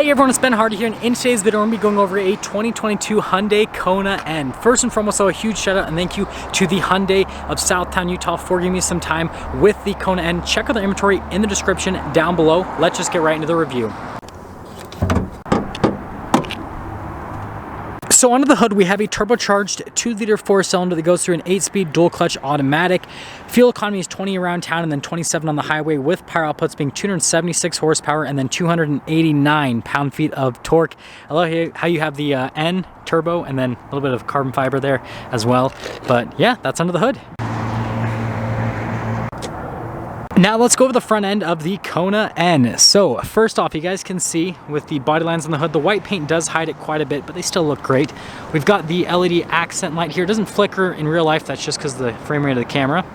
Hey everyone, it's Ben Hardy here, and in today's video we're going to be going over a 2022 Hyundai Kona N. First and foremost, a huge shout out and thank you to the Hyundai of Southtown, Utah for giving me some time with the Kona N. Check out the inventory in the description down below. Let's just get right into the review. So under the hood, we have a turbocharged 2-liter 4-cylinder that goes through an 8-speed dual-clutch automatic. Fuel economy is 20 around town and then 27 on the highway, with power outputs being 276 horsepower and then 289 pound-feet of torque. I love how you have the N turbo and then a little bit of carbon fiber there as well. But yeah, that's under the hood. Now let's go over the front end of the Kona N. So first off, you guys can see with the body lines on the hood, the white paint does hide it quite a bit, but they still look great. We've got the LED accent light here. It doesn't flicker in real life, that's just because of the frame rate of the camera.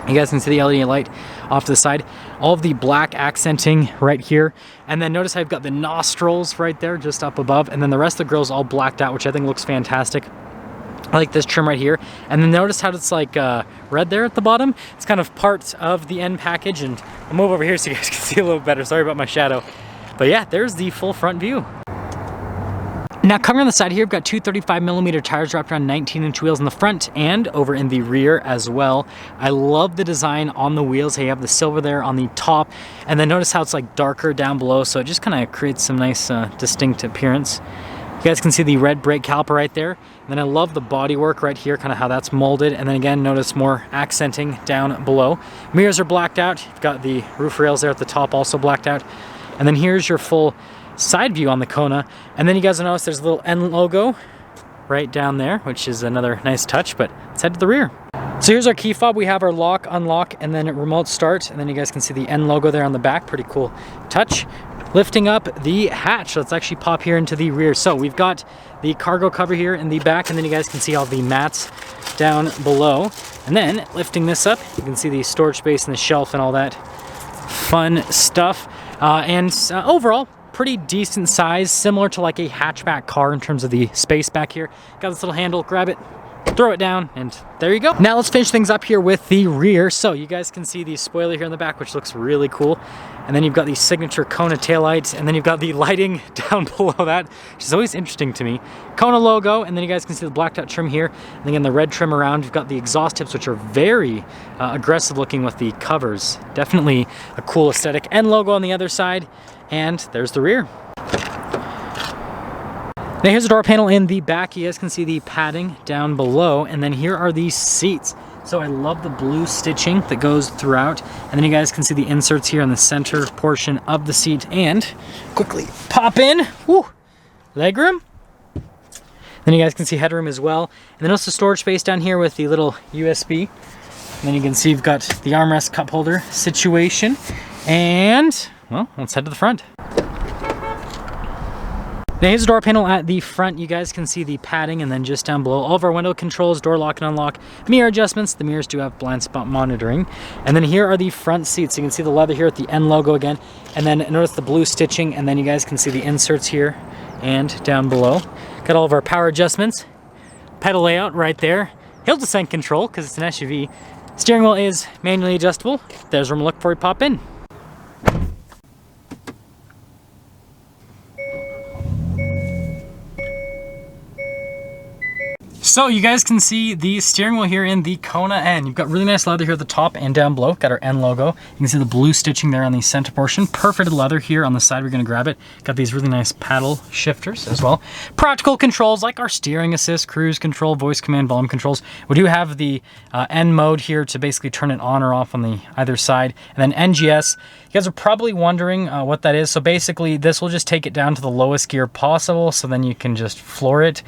You guys can see the LED light off to the side. All of the black accenting right here. And then notice I've got the nostrils right there just up above, and then the rest of the grill's all blacked out, which I think looks fantastic. I like this trim right here. And then notice how it's like red there at the bottom. It's kind of part of the N package, and I'll move over here so you guys can see a little better. Sorry about my shadow. But yeah, there's the full front view. Now coming on the side here, we've got two 35mm tires wrapped around 19-inch wheels in the front and over in the rear as well. I love the design on the wheels. Hey, you have the silver there on the top, and then notice how it's like darker down below, so it just kind of creates some nice distinct appearance. You guys can see the red brake caliper right there. And then I love the bodywork right here, kind of how that's molded. And then again, notice more accenting down below. Mirrors are blacked out. You've got the roof rails there at the top also blacked out. And then here's your full side view on the Kona. And then you guys will notice there's a little N logo right down there, which is another nice touch, but let's head to the rear. So here's our key fob. We have our lock, unlock, and then remote start. And then you guys can see the N logo there on the back. Pretty cool touch. Lifting up the hatch, let's actually pop here into the rear. So we've got the cargo cover here in the back, and then you guys can see all the mats down below. And then lifting this up, you can see the storage space and the shelf and all that fun stuff. Overall, pretty decent size, similar to like a hatchback car in terms of the space back here. Got this little handle, grab it, throw it down, and there you go. Now let's finish things up here with the rear. So you guys can see the spoiler here in the back, which looks really cool. And then you've got the signature Kona taillights, and then you've got the lighting down below that, which is always interesting to me. Kona logo, and then you guys can see the blacked out trim here. And again, the red trim around. You've got the exhaust tips, which are very aggressive looking with the covers. Definitely a cool aesthetic. N logo on the other side, and there's the rear. Now here's the door panel in the back. You guys can see the padding down below, and then here are the seats. So I love the blue stitching that goes throughout, and then you guys can see the inserts here on the center portion of the seat, and quickly pop in, woo, legroom. Then you guys can see headroom as well, and then also storage space down here with the little USB. And then you can see you've got the armrest cup holder situation, and well, let's head to the front. Now here's the door panel at the front. You guys can see the padding, and then just down below, all of our window controls, door lock and unlock, mirror adjustments. The mirrors do have blind spot monitoring. And then here are the front seats. You can see the leather here at the N logo again. And then notice the blue stitching, and then you guys can see the inserts here and down below. Got all of our power adjustments. Pedal layout right there. Hill descent control, because it's an SUV. Steering wheel is manually adjustable. There's room to look before we pop in. So you guys can see the steering wheel here in the Kona N. You've got really nice leather here at the top and down below. Got our N logo. You can see the blue stitching there on the center portion. Perfect leather here on the side. We're going to grab it. Got these really nice paddle shifters as well. Practical controls like our steering assist, cruise control, voice command, volume controls. We do have the N mode here to basically turn it on or off on the either side. And then NGS. You guys are probably wondering what that is. So basically this will just take it down to the lowest gear possible, so then you can just floor it.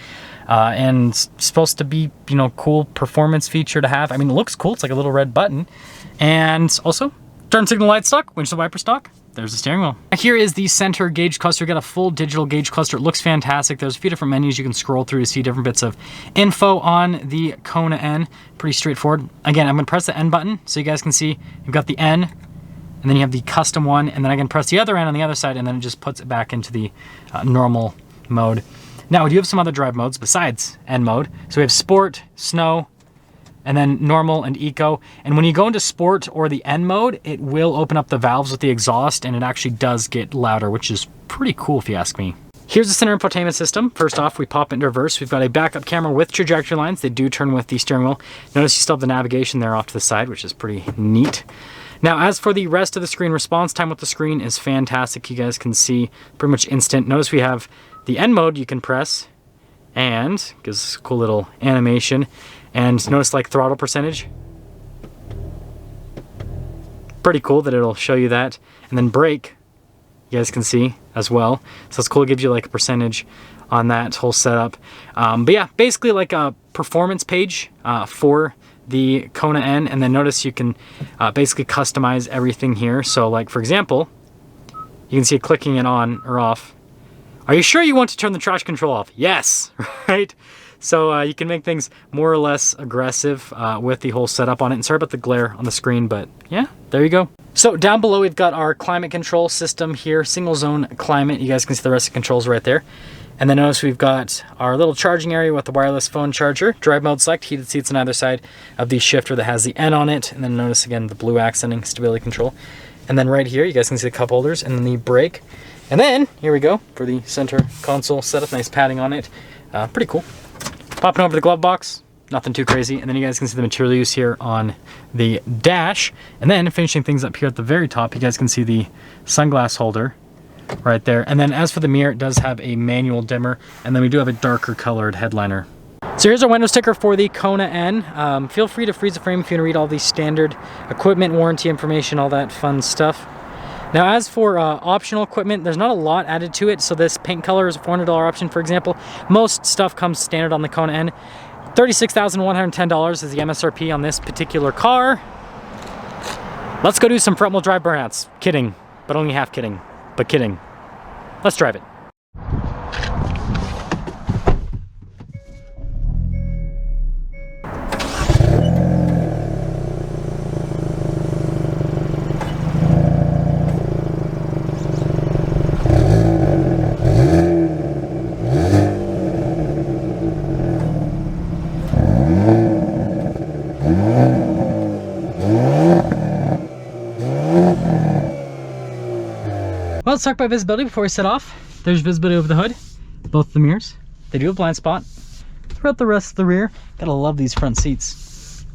And it's supposed to be, you know, cool performance feature to have. I mean, it looks cool. It's like a little red button. And also, turn signal light stock, windshield wiper stock. There's the steering wheel. Here is the center gauge cluster. We've got a full digital gauge cluster. It looks fantastic. There's a few different menus you can scroll through to see different bits of info on the Kona N. Pretty straightforward. Again, I'm going to press the N button so you guys can see you've got the N, and then you have the custom one, and then I can press the other N on the other side, and then it just puts it back into the normal mode. Now, we do have some other drive modes besides N mode. So we have Sport, Snow, and then normal and eco. And when you go into sport or the N mode, it will open up the valves with the exhaust, and it actually does get louder, which is pretty cool if you ask me. Here's the center infotainment system. First off, we pop it into reverse. We've got a backup camera with trajectory lines. They do turn with the steering wheel. Notice you still have the navigation there off to the side, which is pretty neat. Now, as for the rest of the screen, response time with the screen is fantastic. You guys can see pretty much instant. Notice we have the N mode you can press, and gives us a cool little animation. And notice like throttle percentage. Pretty cool that it'll show you that. And then brake, you guys can see as well. So it's cool, it gives you like a percentage on that whole setup. But yeah, basically like a performance page for the Kona N. And then notice you can basically customize everything here. So like, for example, you can see it clicking it on or off. Are you sure you want to turn the traction control off? Yes, right? So you can make things more or less aggressive with the whole setup on it. And sorry about the glare on the screen, but yeah, there you go. So down below, we've got our climate control system here, single zone climate. You guys can see the rest of the controls right there. And then notice we've got our little charging area with the wireless phone charger, drive mode select, heated seats on either side of the shifter that has the N on it. And then notice again, the blue accenting stability control. And then right here, you guys can see the cup holders and then the brake. And then here we go for the center console setup, nice padding on it. Pretty cool. Popping over the glove box, nothing too crazy. And then you guys can see the material use here on the dash. And then finishing things up here at the very top, you guys can see the sunglass holder right there. And then as for the mirror, it does have a manual dimmer. And then we do have a darker colored headliner. So here's our window sticker for the Kona N. Feel free to freeze the frame if you want to read all the standard equipment, warranty information, all that fun stuff. Now, as for optional equipment, there's not a lot added to it. So this paint color is a $400 option, for example. Most stuff comes standard on the Kona N. $36,110 is the MSRP on this particular car. Let's go do some front wheel drive burnouts. Kidding, but only half kidding, but kidding. Let's drive it. Well, let's talk about visibility before we set off. There's visibility over the hood, both the mirrors. They do have a blind spot. Throughout the rest of the rear, gotta love these front seats.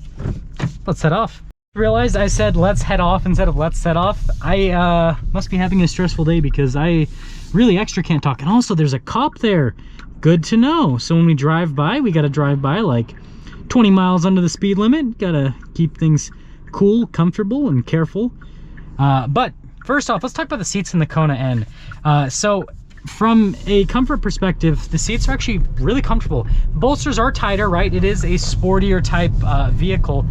Let's head off. Realized I said let's head off instead of let's set off. I must be having a stressful day because I really extra can't talk. And also there's a cop there. Good to know. So when we drive by, we gotta drive by like 20 miles under the speed limit. Gotta keep things cool, comfortable, and careful. But first off, let's talk about the seats in the Kona N. So from a comfort perspective, the seats are actually really comfortable. Bolsters are tighter, right? It is a sportier type vehicle,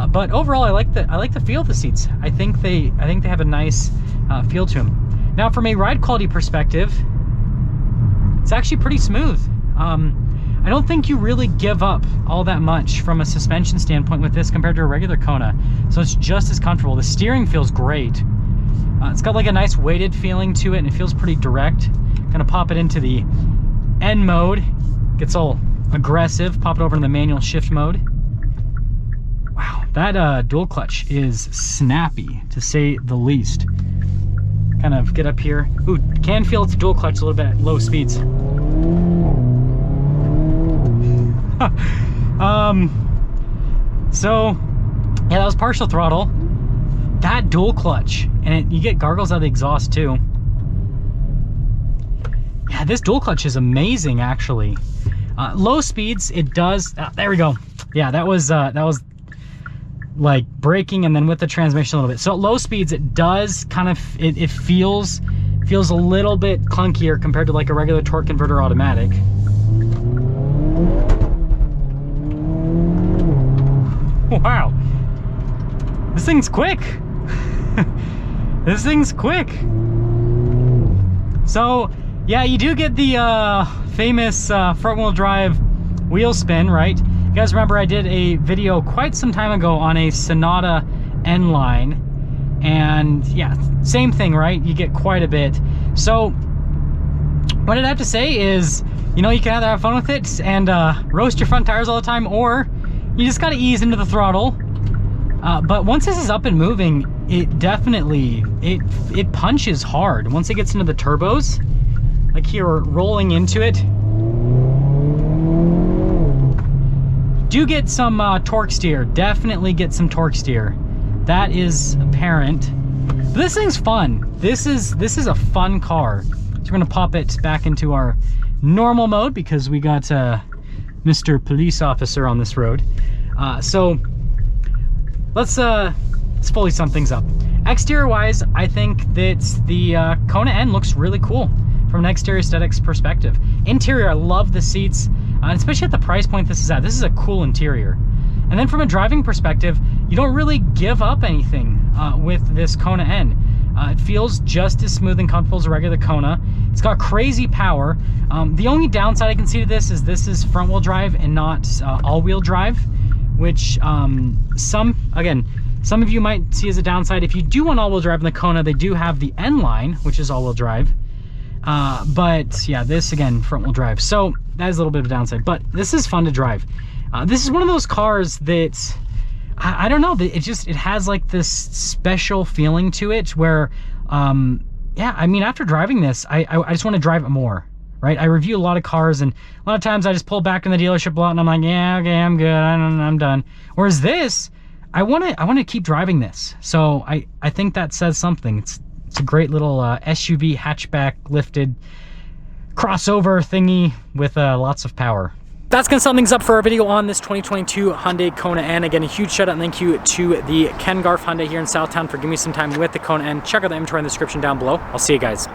but overall, I like the feel of the seats. I think they have a nice feel to them. Now, from a ride quality perspective, it's actually pretty smooth. I don't think you really give up all that much from a suspension standpoint with this compared to a regular Kona. So it's just as comfortable. The steering feels great. It's got like a nice weighted feeling to it, and it feels pretty direct. Gonna pop it into the N mode. Gets all aggressive. Pop it over in the manual shift mode. Wow, that dual clutch is snappy, to say the least. Kind of get up here. Ooh, can feel its dual clutch a little bit at low speeds. So yeah, that was partial throttle. That dual clutch, and you get gargles out of the exhaust too. Yeah, this dual clutch is amazing, actually. Low speeds, it does. There we go. Yeah, that was like braking, and then with the transmission a little bit. So at low speeds, it does kind of it feels a little bit clunkier compared to like a regular torque converter automatic. Wow, this thing's quick. This thing's quick. So yeah, you do get the famous front wheel drive wheel spin, right? You guys remember I did a video quite some time ago on a Sonata N line, and yeah, same thing, right? You get quite a bit. So what I'd have to say is, you know, you can either have fun with it and roast your front tires all the time, or You just gotta ease into the throttle. But once this is up and moving, it definitely, it punches hard. Once it gets into the turbos, like here, we're rolling into it. Do get some torque steer, definitely get some torque steer. That is apparent. But this thing's fun. This is a fun car. So we're gonna pop it back into our normal mode because we got Mr. Police Officer on this road. So let's fully sum things up. Exterior wise, I think that the Kona N looks really cool from an exterior aesthetics perspective. Interior, I love the seats, and especially at the price point this is at. This is a cool interior. And then from a driving perspective, you don't really give up anything with this Kona N. It feels just as smooth and comfortable as a regular Kona. It's got crazy power. The only downside I can see to this is front wheel drive and not all wheel drive, which some of you might see as a downside. If you do want all wheel drive in the Kona, they do have the N line, which is all wheel drive. But yeah, this again, front wheel drive. So that is a little bit of a downside, but this is fun to drive. This is one of those cars that, I don't know, it has like this special feeling to it where, yeah, I mean, after driving this, I just want to drive it more, right? I review a lot of cars, and a lot of times I just pull back in the dealership lot and I'm like, yeah, okay, I'm good, I'm done. Whereas this, I want to keep driving this. So I think that says something. It's a great little SUV hatchback lifted crossover thingy with lots of power. That's gonna sum things up for our video on this 2022 Hyundai Kona N. Again, a huge shout out and thank you to the Ken Garf Hyundai here in Southtown for giving me some time with the Kona N. Check out the inventory in the description down below. I'll see you guys.